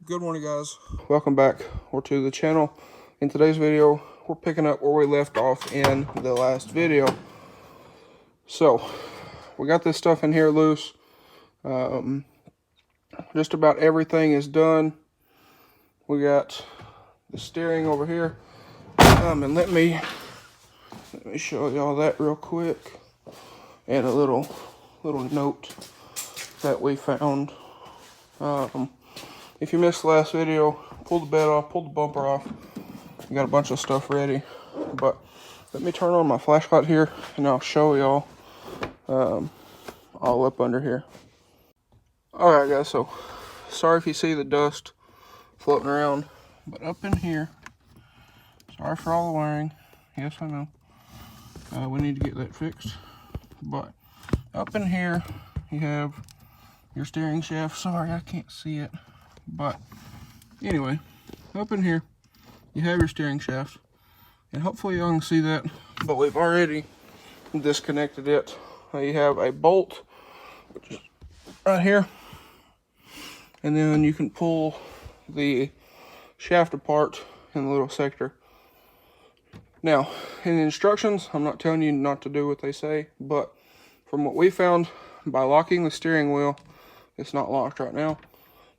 Good morning, guys. Welcome back to the channel. In today's video, we're picking up where we left off in the last video. So, we got this stuff in here loose. Just about everything is done. We got the steering over here. And let me show y'all that real quick. And a little note that we found. If you missed the last video, pull the bed off, pull the bumper off. You got a bunch of stuff ready. But let me turn on my flashlight here and I'll show y'all all up under here. Alright guys, so sorry if you see the dust floating around, but up in here, sorry for all the wiring. Yes, I know. We need to get that fixed. But up in here, you have your steering shaft. Sorry, I can't see it. But anyway, up in here, you have your steering shaft. And hopefully y'all can see that. But we've already disconnected it. You have a bolt, which is right here. And then you can pull the shaft apart in the little sector. Now, in the instructions, I'm not telling you not to do what they say, but from what we found, by locking the steering wheel, it's not locked right now,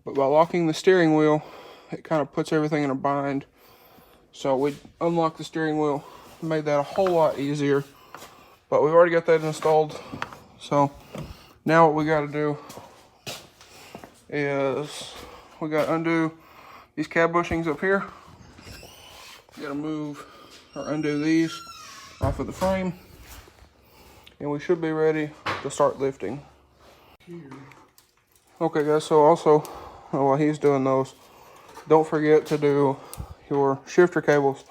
but by locking the steering wheel, it kind of puts everything in a bind. So we unlocked the steering wheel, made that a whole lot easier, but we've already got that installed. So now what we got to do is we got to undo these cab bushings up here. We got to move or undo these off of the frame, and we should be ready to start lifting. Okay guys, so also while he's doing those, don't forget to do your shifter cables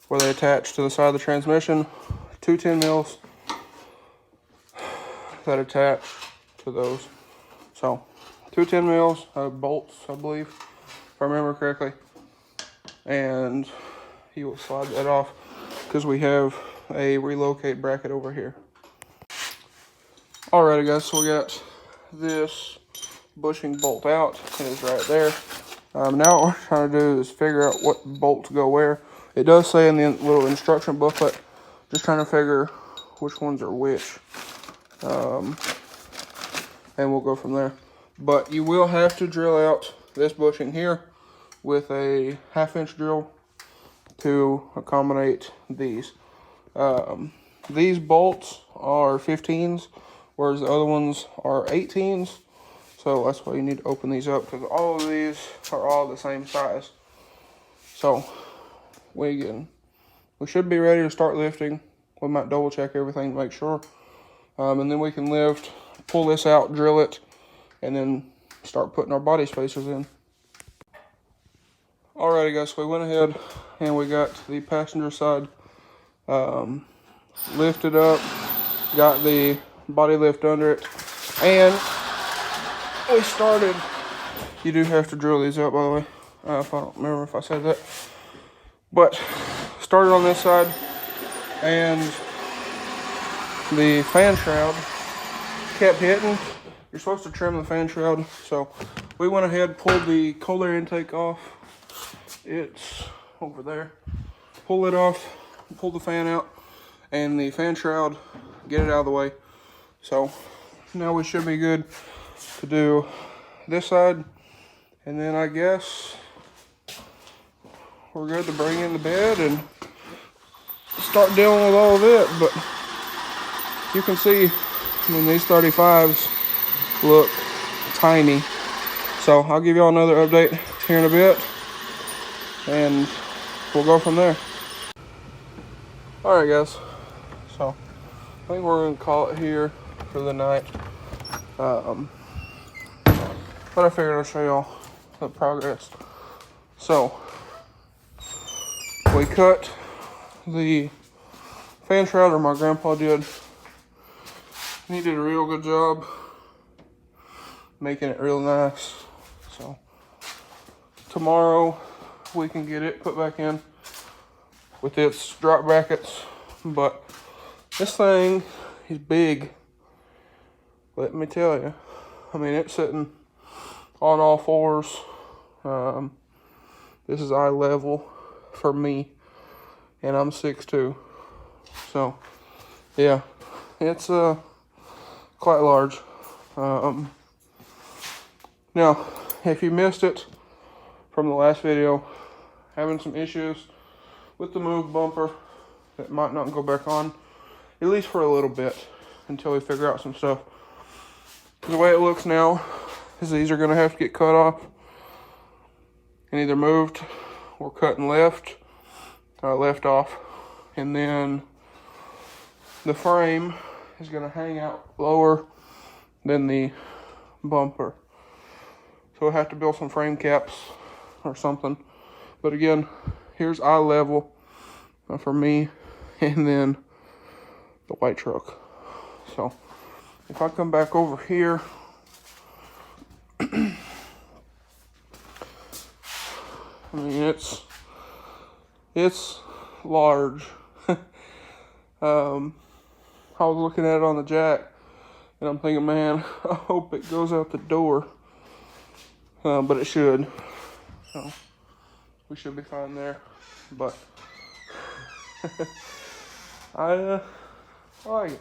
where they attach to the side of the transmission. 2 10 mils that attach to those. So 2 10 mils bolts, I believe, if I remember correctly, and he will slide that off because we have a relocate bracket over here. Alrighty guys, so we got this bushing bolt out. It is right there. Now what we're trying to do is figure out what bolt to go where. It does say in the little instruction booklet, just trying to figure which ones are which. And we'll go from there. But you will have to drill out this bushing here with a 1/2 inch drill to accommodate these. These bolts are 15s, whereas the other ones are 18s. So that's why you need to open these up, because all of these are all the same size. So we should be ready to start lifting. We might double check everything to make sure. And then we can lift, pull this out, drill it, and then start putting our body spacers in. Alrighty guys, so we went ahead and we got the passenger side lifted up, got the body lift under it, and we started. You do have to drill these out, by the way, if I don't remember if I said that. But started on this side, and the fan shroud kept hitting. You're supposed to trim the fan shroud, so we went ahead, pulled the cold air intake off. It's over there. Pull it off, pull the fan out, and the fan shroud, get it out of the way. So now we should be good to do this side, and then I guess we're good to bring in the bed and start dealing with all of it. But you can see, I mean, these 35s look tiny. So I'll give y'all another update here in a bit, and we'll go from there. Alright guys, so I think we're going to call it here for the night. But I figured I'd show y'all the progress. So we cut the fan shroud, or my grandpa did. He did a real good job making it real nice. So tomorrow we can get it put back in with its drop brackets. But this thing is big, let me tell you. I mean, it's sitting on all fours This is eye level for me, and I'm 6'2". So, yeah, it's quite large. Now, if you missed it from the last video, having some issues with the move bumper that might not go back on, at least for a little bit, until we figure out some stuff. The way it looks now is these are going to have to get cut off and either moved or cut and left off, and then the frame is going to hang out lower than the bumper. So we'll have to build some frame caps or something. But again, here's eye level for me, and then the white truck. So if I come back over here, I mean, it's large. I was looking at it on the jack, and I'm thinking, man, I hope it goes out the door. But it should. So we should be fine there. But I like it.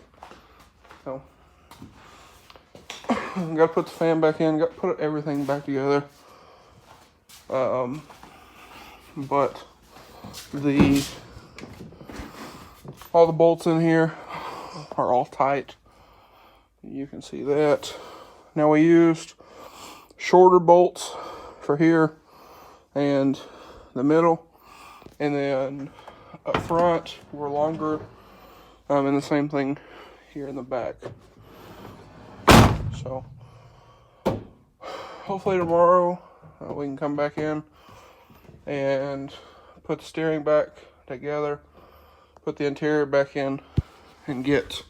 So got to put the fan back in. Got to put everything back together. But all the bolts in here are all tight. You can see that. Now we used shorter bolts for here and the middle, and then up front were longer, and the same thing here in the back. So hopefully tomorrow we can come back in and put the steering back together, put the interior back in, and get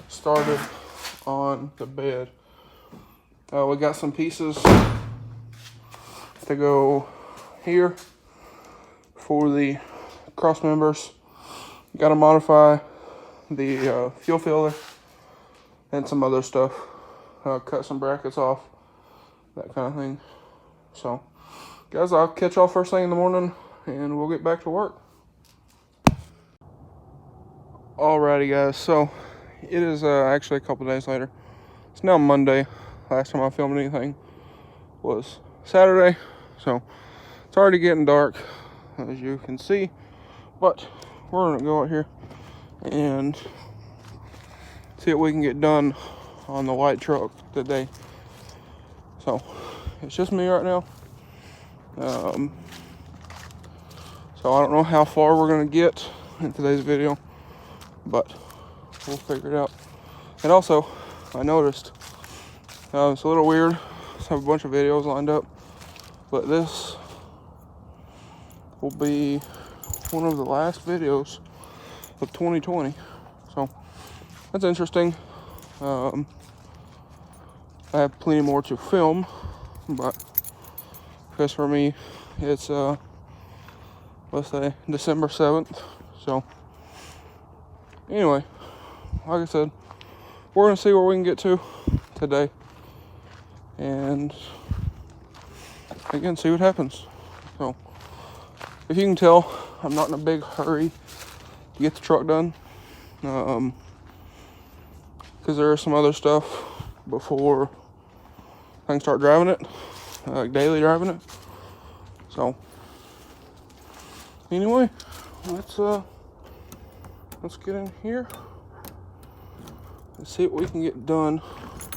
started on the bed. We got some pieces to go here for the cross members. Got to modify the fuel filler and some other stuff. Cut some brackets off, that kind of thing. So, guys, I'll catch y'all first thing in the morning, and we'll get back to work. Alrighty, guys. So, it is actually a couple days later. It's now Monday. Last time I filmed anything was Saturday. So, it's already getting dark, as you can see. But, we're going to go out here and see what we can get done on the white truck today. So, it's just me right now. So I don't know how far we're gonna get in today's video, but we'll figure it out. And also, I noticed it's a little weird. I have a bunch of videos lined up, but this will be one of the last videos of 2020. So that's interesting. I have plenty more to film, but because for me, it's let's say December 7th. So anyway, like I said, we're gonna see where we can get to today, and again, see what happens. So if you can tell, I'm not in a big hurry to get the truck done, because there is some other stuff before I can start driving it, like daily driving it. So anyway, let's get in here and see what we can get done.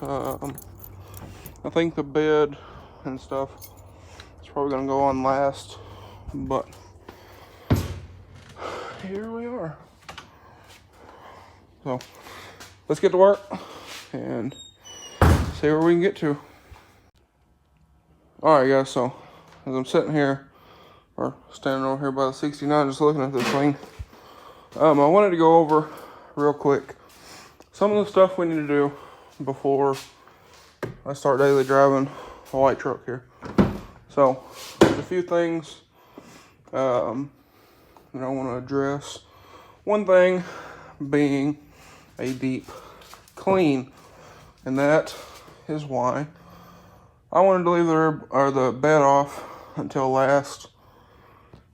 I think the bed and stuff is probably gonna go on last, but here we are. So let's get to work and see where we can get to. Alright guys, so as I'm sitting here, or standing over here by the 69, just looking at this thing, I wanted to go over real quick some of the stuff we need to do before I start daily driving a white truck here. So there's a few things that I want to address. One thing being a deep clean, and that is why I wanted to leave the bed off until last.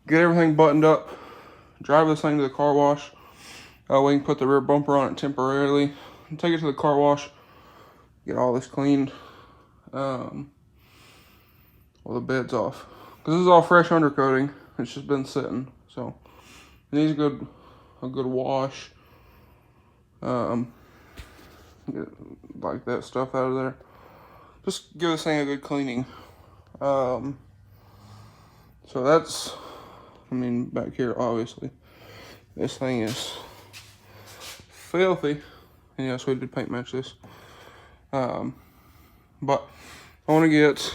Get everything buttoned up. Drive this thing to the car wash. We can put the rear bumper on it temporarily. And take it to the car wash. Get all this cleaned. All the beds off. Because this is all fresh undercoating. It's just been sitting. So it needs a good wash. Get like that stuff out of there. Just give this thing a good cleaning. So that's, I mean, back here, obviously, this thing is filthy. And yes, we did paint match this. But I want to get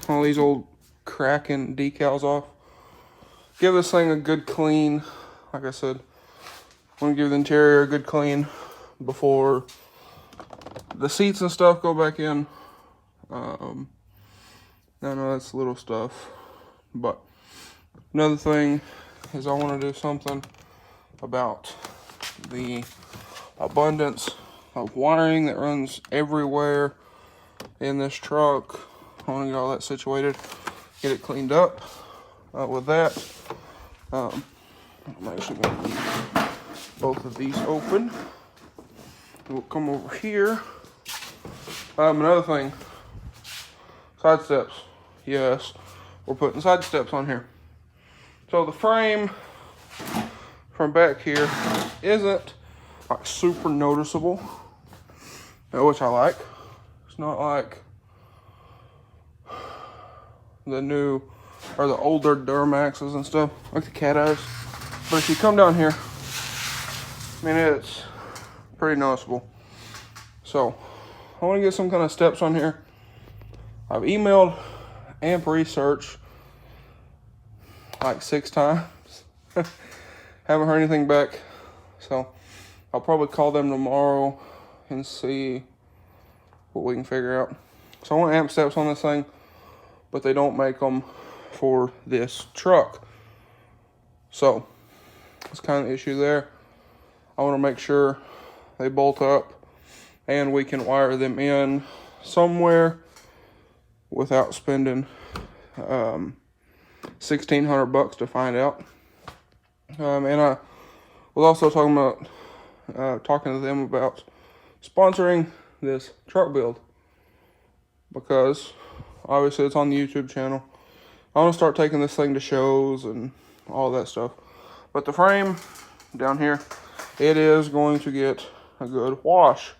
all these old cracking decals off. Give this thing a good clean. Like I said, I want to give the interior a good clean before the seats and stuff go back in. I know that's little stuff, but another thing is I want to do something about the abundance of wiring that runs everywhere in this truck. I want to get all that situated, get it cleaned up. With that, I'm actually going to leave both of these open. We'll come over here. Another thing, side steps. Yes, we're putting side steps on here. So the frame from back here isn't like super noticeable, which I like. It's not like the new or the older Duramaxes and stuff, like the cat eyes. But if you come down here, I mean, it's pretty noticeable. So I want to get some kind of steps on here. I've emailed Amp Research like 6 times. Haven't heard anything back. So I'll probably call them tomorrow and see what we can figure out. So I want amp steps on this thing, but they don't make them for this truck. So that's kind of the issue there. I want to make sure they bolt up and we can wire them in somewhere without spending $1,600 to find out. And I was also talking to them about sponsoring this truck build, because obviously it's on the YouTube channel. I want to start taking this thing to shows and all that stuff. But the frame down here, it is going to get a good wash.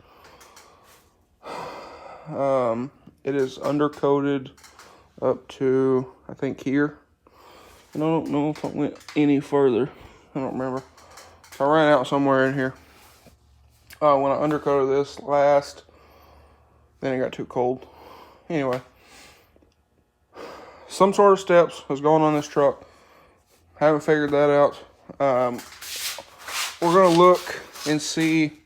It is undercoated up to, I think, here. And I don't know if it went any further. I don't remember. So I ran out somewhere in here. When I undercoated this last, then it got too cold. Anyway, some sort of steps is going on this truck. Haven't figured that out. We're going to look and see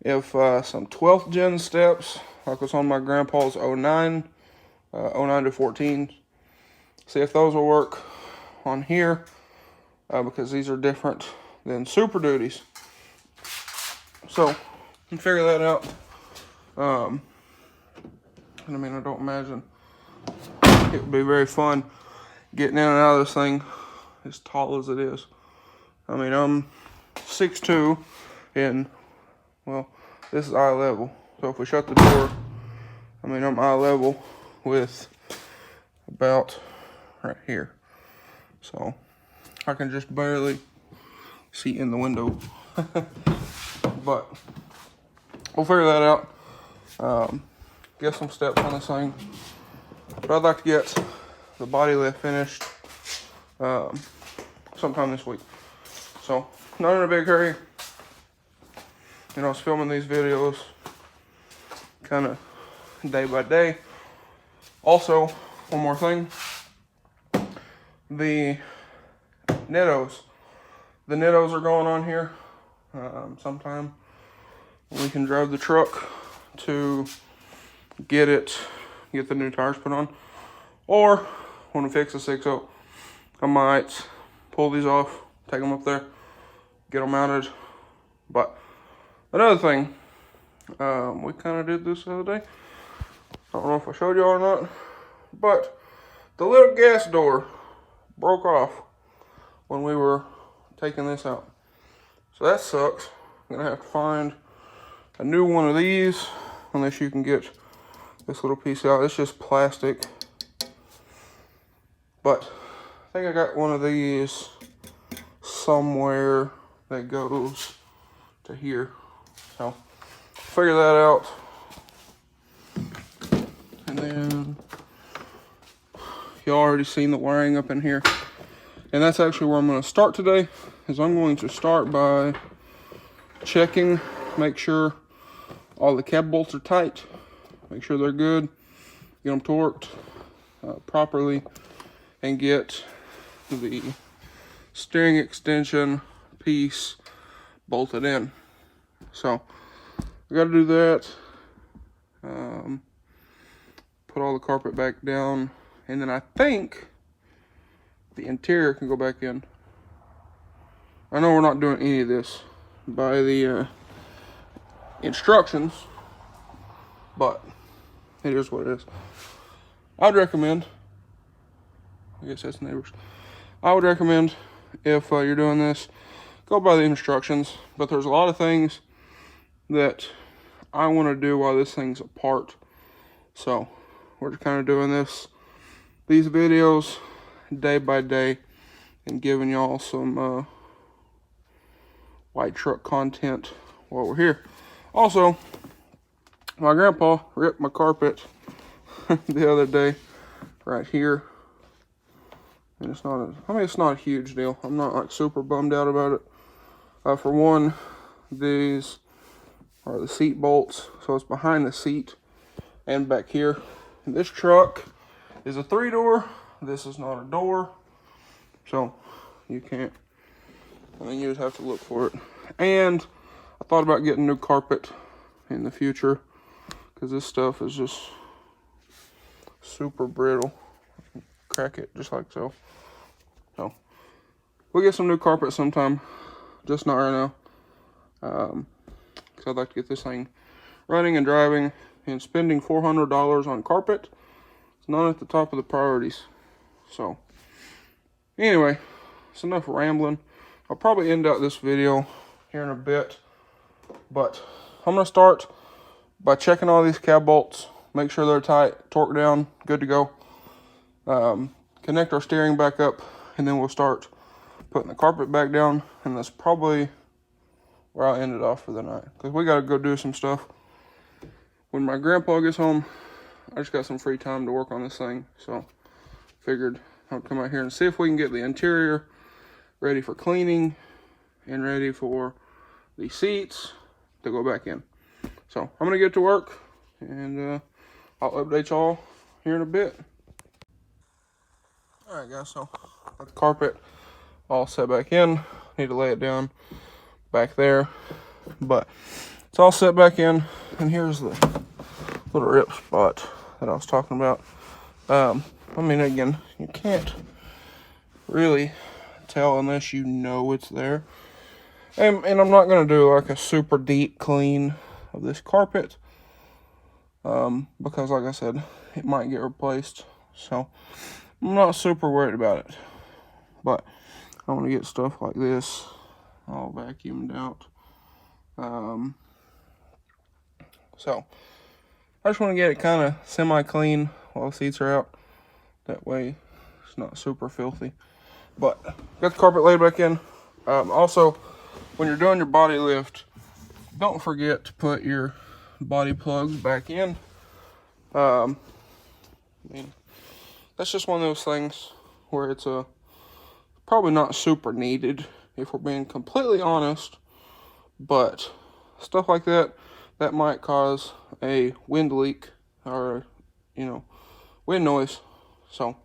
if some 12th gen steps, like what's on my grandpa's 09 to 14, see if those will work on here, because these are different than Super Duties. So, we can figure that out. And I mean, I don't imagine it would be very fun getting in and out of this thing as tall as it is. I mean, I'm 6'2", and, well, this is eye level. So if we shut the door, I mean, I'm eye level with about right here. So I can just barely see in the window. But we'll figure that out. Get some steps on this thing. But I'd like to get the body lift finished sometime this week. So, not in a big hurry. You know, I was filming these videos kind of day by day. Also, one more thing. The Nittos. The Nittos are going on here. Sometime we can drive the truck to get the new tires put on. Or, when we fix the 6.0, I might pull these off, take them up there, get them mounted. But another thing, we kind of did this the other day. I don't know if I showed y'all or not, but the little gas door broke off when we were taking this out. So that sucks. I'm gonna have to find a new one of these, unless you can get this little piece out. It's just plastic. But I think I got one of these somewhere that goes to here. So figure that out. And then you already seen the wiring up in here. And that's actually where I'm going to start today. Is I'm going to start by checking, make sure all the cab bolts are tight, make sure they're good, get them torqued properly, and get the steering extension piece bolted in. So I got to do that. Put all the carpet back down, and then I think the interior can go back in. I know we're not doing any of this by the instructions, but it is what it is. I'd recommend, I guess that's neighbors. I would recommend, if you're doing this, go by the instructions. But there's a lot of things that I want to do while this thing's apart. So we're just kind of doing these videos day by day and giving y'all some white truck content while we're here. Also, my grandpa ripped my carpet the other day right here. And it's not it's not a huge deal. I'm not like super bummed out about it. For one, these are the seat bolts, so it's behind the seat and back here. And this truck is a 3-door. This is not a door, so you can't. I mean, you just have to look for it. And I thought about getting new carpet in the future, because this stuff is just super brittle. Crack it just like so. So we'll get some new carpet sometime, just not right now. Because I'd like to get this thing running and driving, and spending $400 on carpet is not at the top of the priorities. So anyway, it's enough rambling. I'll probably end out this video here in a bit, but I'm going to start by checking all these cab bolts, make sure they're tight, torque down, good to go. Connect our steering back up, and then we'll start putting the carpet back down, and that's probably where I'll end it off for the night, because we got to go do some stuff. When my grandpa gets home, I just got some free time to work on this thing, so figured I'll come out here and see if we can get the interior ready for cleaning and ready for the seats to go back in. So I'm going to get to work, and I'll update y'all here in a bit. Alright guys, so got the carpet all set back in. Need to lay it down back there, but it's all set back in. And here's the little rip spot that I was talking about. I mean, again, you can't really tell unless you know it's there. And I'm not going to do like a super deep clean of this carpet, because like I said, it might get replaced. So I'm not super worried about it. But I want to get stuff like this all vacuumed out. So I just want to get it kind of semi-clean while the seats are out. That way it's not super filthy. But got the carpet laid back in. Also, when you're doing your body lift, don't forget to put your body plugs back in. I mean, that's just one of those things where it's probably not super needed, if we're being completely honest. But stuff like that might cause a wind leak or, wind noise. So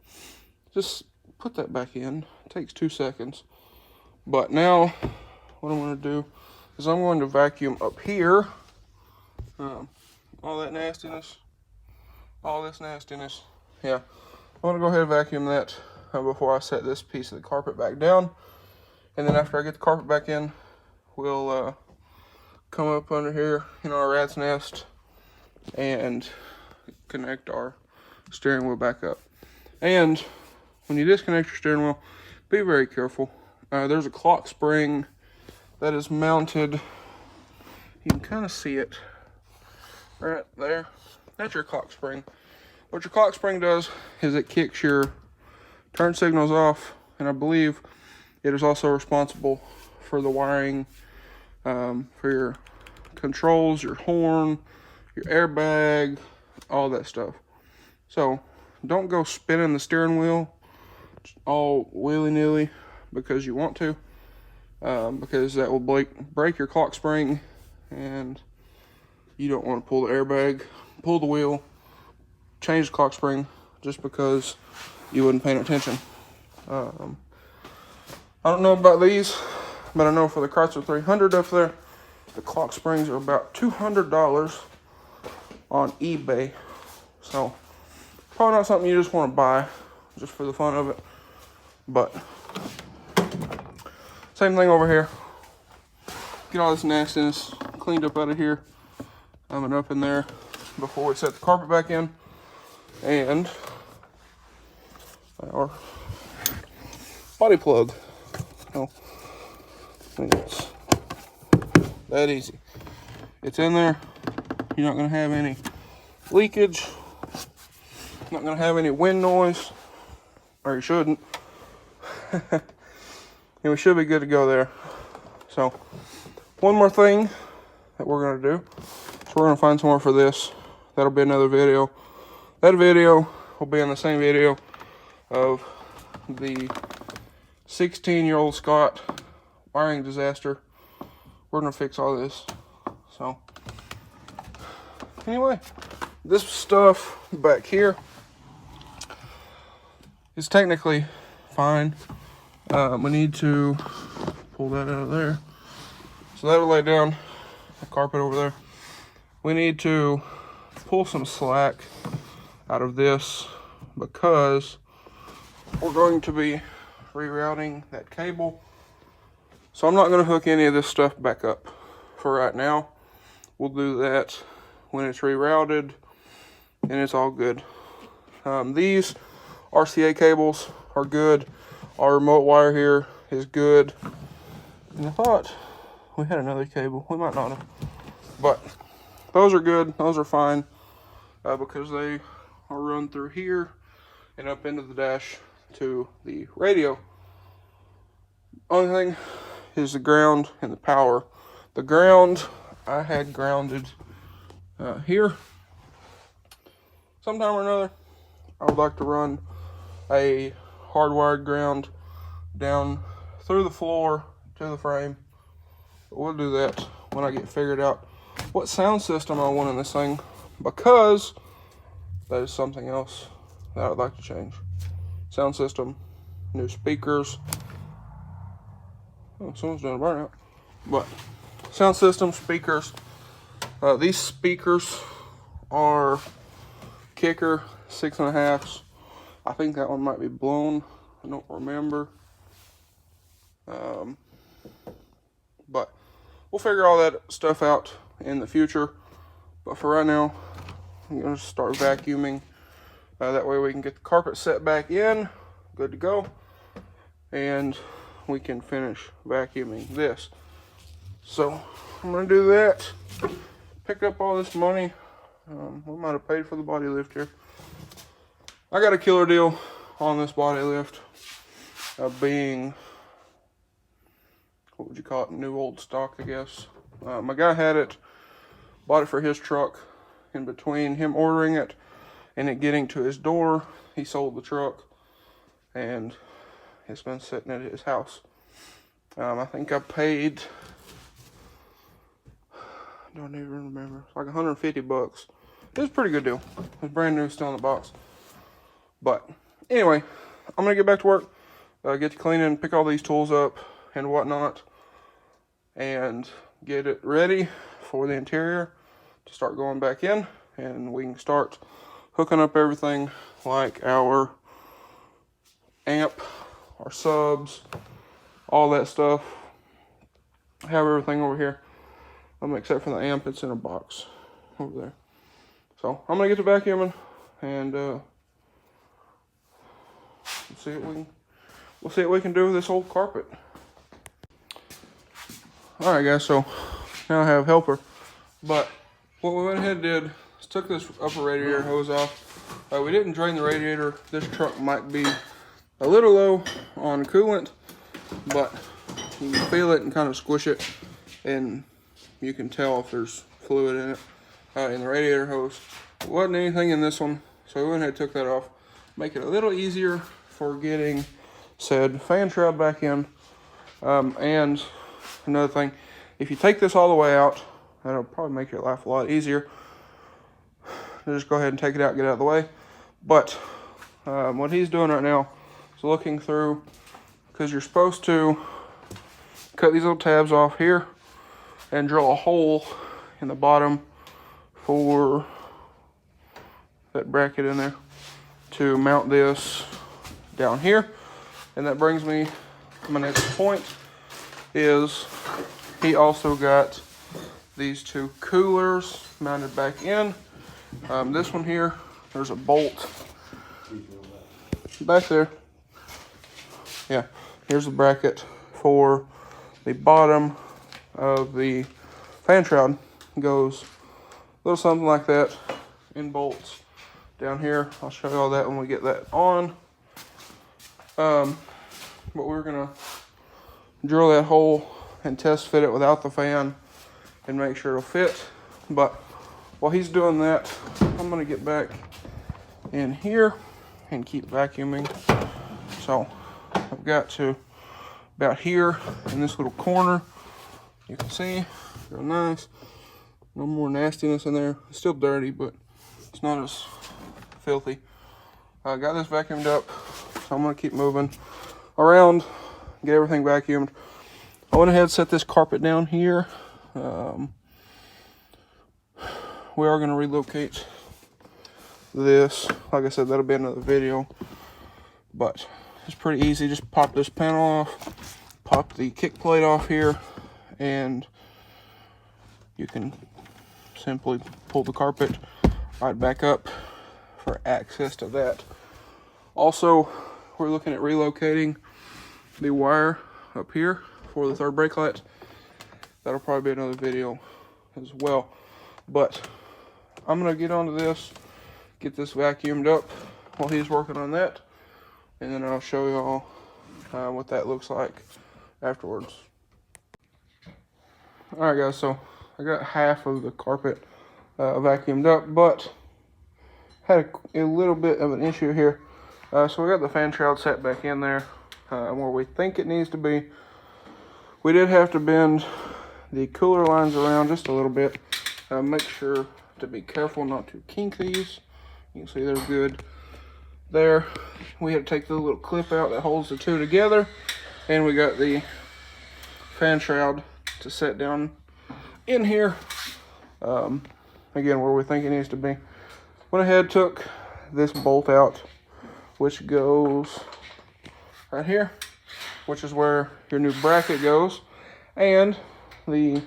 just put that back in. It takes 2 seconds. But now what I'm going to do is I'm going to vacuum up here. All that nastiness, all this nastiness. Yeah, I'm going to go ahead and vacuum that before I set this piece of the carpet back down. And then after I get the carpet back in, we'll come up under here in our rat's nest and connect our steering wheel back up. And when you disconnect your steering wheel, be very careful. There's a clock spring that is mounted. You can kind of see it right there. That's your clock spring. What your clock spring does is it kicks your turn signals off, and I believe it is also responsible for the wiring for your controls, your horn, your airbag, all that stuff. So don't go spinning the steering wheel all willy-nilly because you want to, because that will break your clock spring, and you don't want to pull the airbag, pull the wheel, change the clock spring just because you wasn't paying attention. I don't know about these, but I know for the Chrysler 300 up there, the clock springs are about $200 on eBay. So probably not something you just want to buy just for the fun of it. But same thing over here. Get all this nastiness cleaned up out of here and up in there before we set the carpet back in. And our body plug. No, it's that easy. It's in there. You're not going to have any leakage. Not going to have any wind noise. Or you shouldn't. And we should be good to go there. So, one more thing that we're going to do. So we're going to find somewhere for this. That'll be another video. That video will be in the same video of the 16-year-old Scott wiring disaster. We're going to fix all this. So, anyway, this stuff back here is technically fine. We need to pull that out of there. So that'll lay down the carpet over there. We need to pull some slack out of this because we're going to be rerouting that cable. So I'm not going to hook any of this stuff back up for right now. We'll do that when it's rerouted and it's all good. These RCA cables are good. Our remote wire here is good. And I thought we had another cable. We might not have. But those are good. Those are fine because they are run through here and up into the dash to the radio. Only thing is the ground and the power. The ground I had grounded here. Sometime or another, I would like to run a hardwired ground down through the floor to the frame. But we'll do that when I get figured out what sound system I want in this thing, because that is something else that I'd like to change. Sound system, new speakers. Oh, someone's doing a burnout. But sound system, speakers. These speakers are Kicker 6.5s. I think that one might be blown. I don't remember. But we'll figure all that stuff out in the future. But for right now, I'm going to start vacuuming. That way we can get the carpet set back in. Good to go. And we can finish vacuuming this. So I'm going to do that. Pick up all this money. We might have paid for the body lift here. I got a killer deal on this body lift. Being, what would you call it, new old stock, I guess. My guy had it, bought it for his truck. In between him ordering it and it getting to his door, he sold the truck, and it's been sitting at his house. I think I paid, I don't even remember, it's like 150 bucks. It was a pretty good deal. It was brand new, still in the box. But anyway, I'm gonna get back to work, get to cleaning, pick all these tools up and whatnot, and get it ready for the interior to start going back in, and we can start hooking up everything like our amp, our subs, all that stuff. I have everything over here, except for the amp. It's in a box over there. So I'm gonna get to vacuuming and we'll see what we can do with this old carpet. All right, guys. So now I have helper, but what we went ahead and did is took this upper radiator hose off. We didn't drain the radiator. This truck might be a little low on coolant, but you can feel it and kind of squish it, and you can tell if there's fluid in it in the radiator hose. There wasn't anything in this one, so we went ahead and took that off. Make it a little easier for getting said fan shroud back in. And another thing, if you take this all the way out, that'll probably make your life a lot easier. Just go ahead and take it out, get out of the way. But what he's doing right now is looking through, because you're supposed to cut these little tabs off here and drill a hole in the bottom for that bracket in there to mount this down here. And that brings me to my next point, is he also got these two coolers mounted back in. This one here, there's a bolt back there. Yeah, here's the bracket for the bottom of the fan shroud. Goes a little something like that in bolts down here. I'll show you all that when we get that on. But we're gonna drill that hole and test fit it without the fan and make sure it'll fit. But while he's doing that, I'm gonna get back in here and keep vacuuming. So I've got to about here in this little corner. You can see, real nice. No more nastiness in there. It's still dirty, but it's not as filthy. I got this vacuumed up, so I'm gonna keep moving around, get everything vacuumed. I went ahead and set this carpet down here. We are gonna relocate this. Like I said, that'll be another video, but it's pretty easy. Just pop this panel off, pop the kick plate off here, and you can simply pull the carpet right back up for access to that. Also, we're looking at relocating the wire up here for the third brake light. That'll probably be another video as well. But I'm gonna get onto this, get this vacuumed up while he's working on that, and then I'll show you all what that looks like afterwards. All right, guys, so I got half of the carpet vacuumed up, but had a little bit of an issue here. So we got the fan shroud set back in there where we think it needs to be. We did have to bend the cooler lines around just a little bit. Make sure to be careful not to kink these. You can see they're good there. We had to take the little clip out that holds the two together, and we got the fan shroud to set down in here, again where we think it needs to be. Went ahead, took this bolt out, which goes right here, which is where your new bracket goes, and the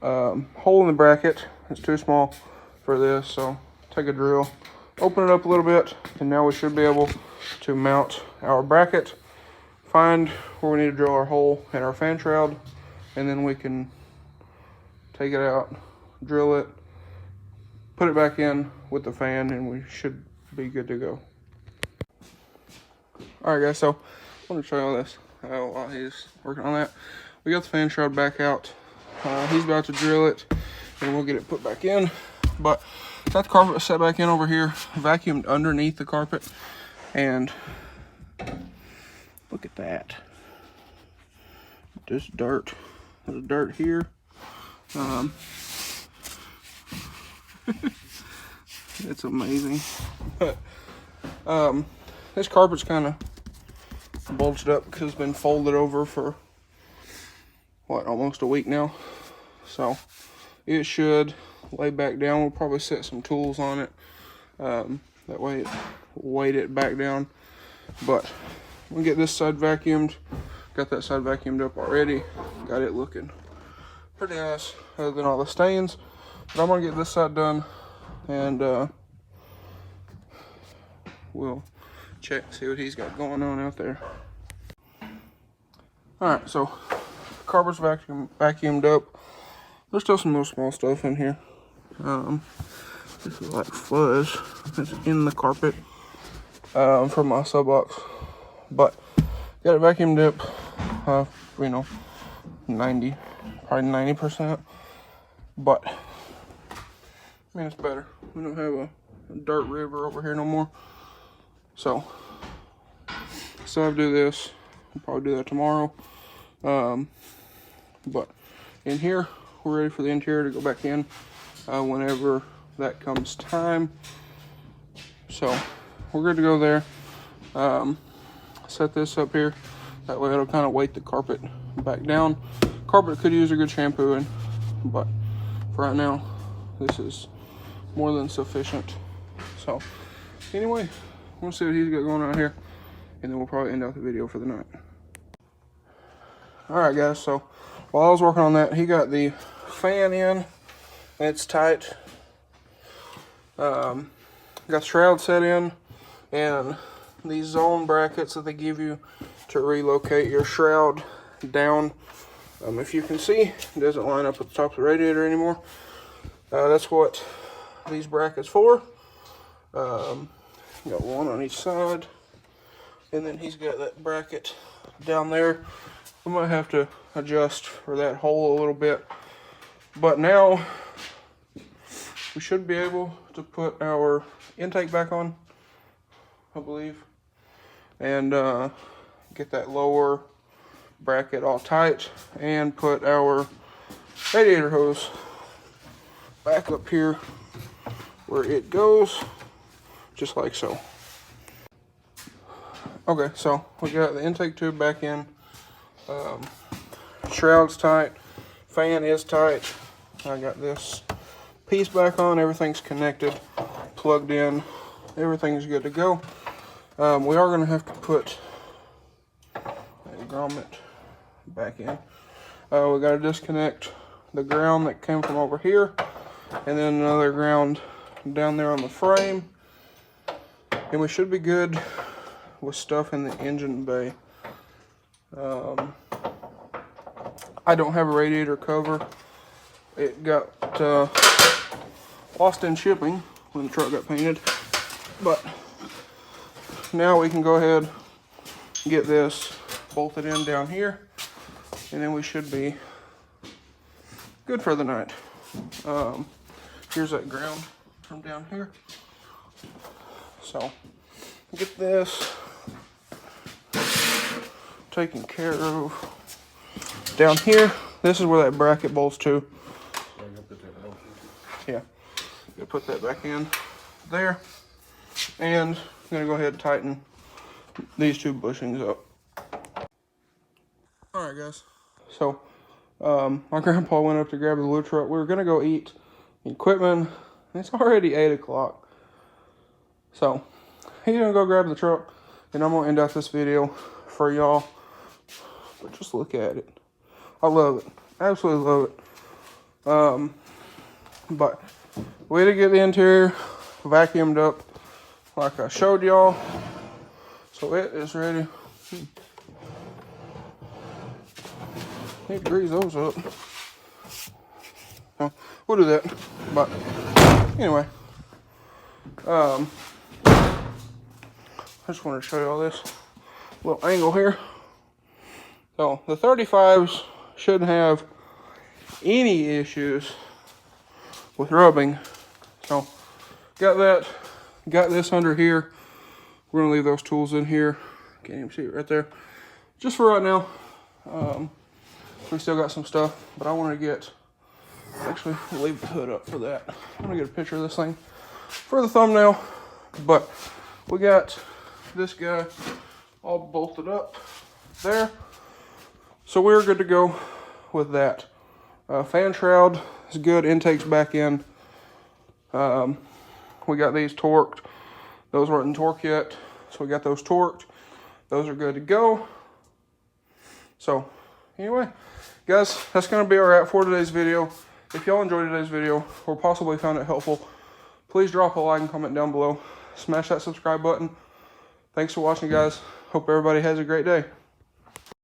hole in the bracket is too small for this, so take a drill, open it up a little bit, and now we should be able to mount our bracket, find where we need to drill our hole in our fan shroud, and then we can take it out, drill it, put it back in with the fan, and we should be good to go. All right, guys, so I want to show you all this while he's working on that. We got the fan shroud back out. He's about to drill it, and we'll get it put back in. But got the carpet set back in over here, vacuumed underneath the carpet, and look at that. Just dirt. There's dirt here. It's amazing. But this carpet's kind of bulged up because it's been folded over for what, almost a week now. So it should lay back down. We'll probably set some tools on it. That way it weight it back down. But we'll get this side vacuumed. Got that side vacuumed up already. Got it looking pretty nice other than all the stains. But I'm gonna get this side done, and we'll check, see what he's got going on out there. Alright, so carpet's vacuumed up. There's still some little small stuff in here. This is like fuzz that's in the carpet from my sub box, but got it vacuumed up. You know, probably 90%. But I mean, it's better. We don't have a dirt river over here no more. So still have to do this. I'll probably do that tomorrow. But in here, we're ready for the interior to go back in whenever that comes time. So we're good to go there. Set this up here. That way it'll kind of weight the carpet back down. Carpet could use a good shampooing, but for right now, this is more than sufficient. So anyway, we'll see what he's got going on here, and then we'll probably end out the video for the night. Alright guys, so while I was working on that, he got the fan in. It's tight. Got the shroud set in, and these zone brackets that they give you to relocate your shroud down. If you can see, it doesn't line up with the top of the radiator anymore. That's what these brackets for. Got one on each side, and then he's got that bracket down there. We might have to adjust for that hole a little bit, but now we should be able to put our intake back on, I believe, and get that lower bracket all tight, and put our radiator hose back up here where it goes, just like so. Okay, so we got the intake tube back in. Shroud's tight, fan is tight. I got this piece back on, everything's connected, plugged in, everything's good to go. We are going to have to put a grommet back in. We got to disconnect the ground that came from over here, and then another ground down there on the frame, and we should be good with stuff in the engine bay. I don't have a radiator cover. It got lost in shipping when the truck got painted, but now we can go ahead and get this bolted in down here, and then we should be good for the night. Here's that ground from down here. So get this taken care of. Down here, this is where that bracket bolts to. Yeah, gonna put that back in there, and I'm gonna go ahead and tighten these two bushings up. All right, guys. So my grandpa went up to grab the load truck. We were gonna go eat equipment. It's already 8 o'clock. So he's gonna go grab the truck, and I'm gonna end out this video for y'all. But just look at it. I love it. Absolutely love it. But we did get the interior vacuumed up like I showed y'all. So it is ready. Need to grease those up. So we'll do that. But anyway, I just wanted to show y'all this little angle here. So the 35s shouldn't have any issues with rubbing. So got this under here. We're gonna leave those tools in here. Can't even see it right there. Just for right now. We still got some stuff, but I want to get, actually we'll leave the hood up for that. I'm gonna get a picture of this thing for the thumbnail. But we got this guy all bolted up there. So we're good to go with that. Fan shroud is good, intake's back in. We got these torqued. Those weren't torqued yet, so we got those torqued. Those are good to go. So anyway, guys, that's going to be our wrap for today's video. If y'all enjoyed today's video or possibly found it helpful, please drop a like and comment down below. Smash that subscribe button. Thanks for watching, guys. Hope everybody has a great day.